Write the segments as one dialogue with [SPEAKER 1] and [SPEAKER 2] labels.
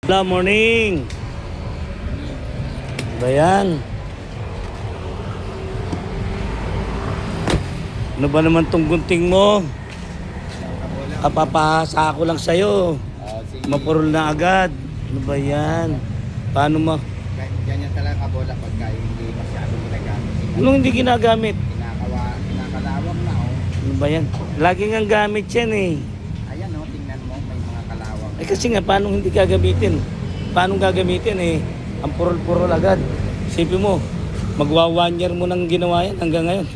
[SPEAKER 1] Good morning. Ba yan? Ano ba naman tong gunting mo? Kapapahasa ako lang sa'yo. Mapurol na agad. Ano ba yan? Paano mo?
[SPEAKER 2] Ganyan talaga kabola pagka hindi masyadong ginagamit.
[SPEAKER 1] Anong hindi ginagamit?
[SPEAKER 2] Kinakalawang na
[SPEAKER 1] Ano ba yan? Laging ang gamit yan eh.
[SPEAKER 2] Ayan tingnan mo, may mga kalawang.
[SPEAKER 1] Eh kasi nga, paano hindi gagamitin? Paano gagamitin eh? Ang purol-purol agad. Isipin mo, magwa 1 year mo nang ginawa yan hanggang ngayon.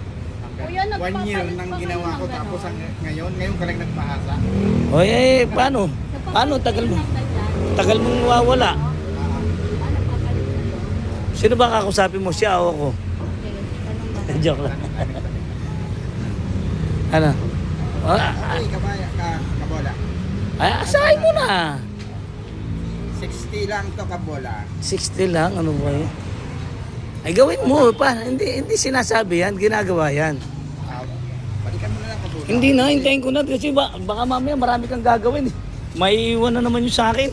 [SPEAKER 3] Kuya,
[SPEAKER 2] 1 year nang ginawa ko tapos ngayon ka lang nagpahasa.
[SPEAKER 1] O eh, paano? Paano? Tagal mo. Tagal mong mawawala. Sino ba kakusapin mo? Siya o ako? Joke lang. Ano?
[SPEAKER 2] Ay, kabola.
[SPEAKER 1] Ay, asahin mo na.
[SPEAKER 2] 60 lang to kabola.
[SPEAKER 1] 60 lang, ano ba yun? Ay, gawin mo pa. Hindi sinasabi yan, ginagawa yan.
[SPEAKER 2] Balikan mo na lang kabola.
[SPEAKER 1] Hindi na, hintayin ko na kasi baka mamaya marami kang gagawin. May iwan na naman yung sa akin.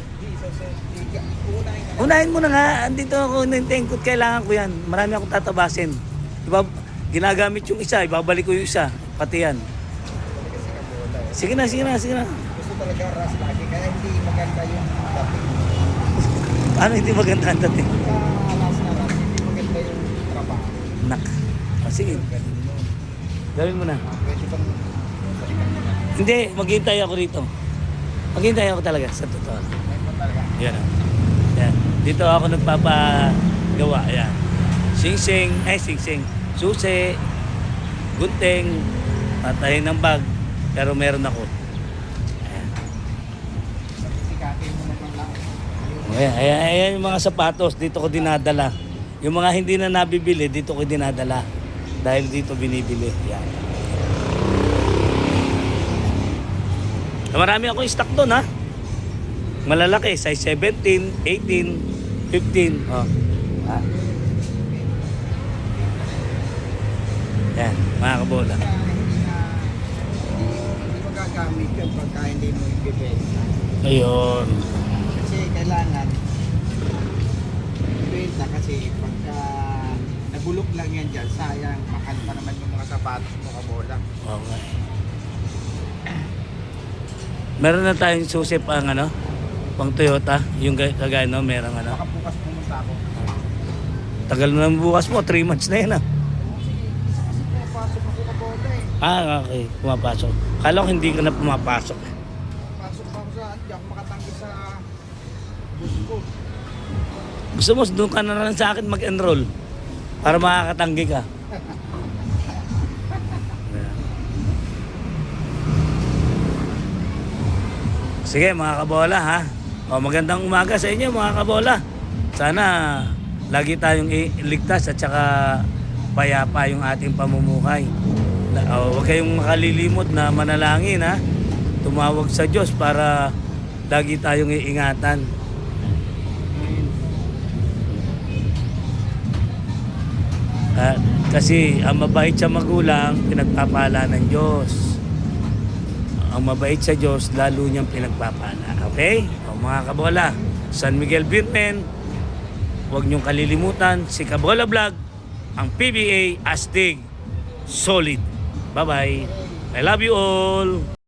[SPEAKER 1] Unahin mo na nga, andito ako, hintayin ko, kailangan ko yan. Marami akong tatabasin. Diba, ginagamit yung isa, ibabalik ko yung isa, pati yan. Sige na.
[SPEAKER 2] Gusto talaga ras lagi kaya hindi maganda yung dating.
[SPEAKER 1] Ano hindi maganda ang dating?
[SPEAKER 2] Alas na ras, hindi maganda yung trabaho.
[SPEAKER 1] Nak. Sige, gawin mo na.
[SPEAKER 2] Pwede bang balikan mo na?
[SPEAKER 1] Hindi, maghintay ako rito. Maghintay ako talaga, sa totoo.
[SPEAKER 2] May mo talaga.
[SPEAKER 1] Yan. Yan. Dito ako nagpapagawa. Yan. Sing-sing. Susi. Gunting. Patayin ng bag. Pero meron ako. Ayan.
[SPEAKER 2] Sikatin mo naman lang.
[SPEAKER 1] Ayan yung mga sapatos. Dito ko dinadala. Yung mga hindi na nabibili, dito ko dinadala. Dahil dito binibili. Yan. Marami akong stock doon ha. Malalaki. Size 17, 18, 15. Oh. Yan. Mga kabola.
[SPEAKER 2] Hindi magagamit yun pagka hindi mo ibibenta.
[SPEAKER 1] Ayun.
[SPEAKER 2] Kasi kailangan ibenta kasi pagka nabulok lang yan dyan, sayang mahal pa naman yung mga sapatos mo kabola.
[SPEAKER 1] Okay. Meron na tayong susi pang pang Toyota, yung kagaya meron
[SPEAKER 2] Baka bukas pumunta ako.
[SPEAKER 1] Tagal na ng bukas mo, 3 months na yan
[SPEAKER 2] Kasi pumapasok ako kabola eh.
[SPEAKER 1] Okay, pumapasok. Kala ko hindi ka na pumapasok.
[SPEAKER 2] Pasok pa ako hindi ako makatanggi sa bus ko.
[SPEAKER 1] Gusto mo, doon ka na lang sa akin mag-enroll para makakatanggi ka. Sige mga kabola ha. Magandang umaga sa inyo mga kabola. Sana lagi tayong iligtas at saka payapa yung ating pamumuhay. Huwag kayong makalilimot na manalangin ha. Tumawag sa Diyos para lagi tayong iingatan. Kasi ang mabait sa magulang, pinagpapala ng Diyos. Ang mabait sa Diyos, lalo niyang pinagpapala. Okay? Mga kabola, San Miguel Birmen, huwag niyong kalilimutan, si Kabola Vlog, ang PBA Astig Solid. Bye-bye. I love you all.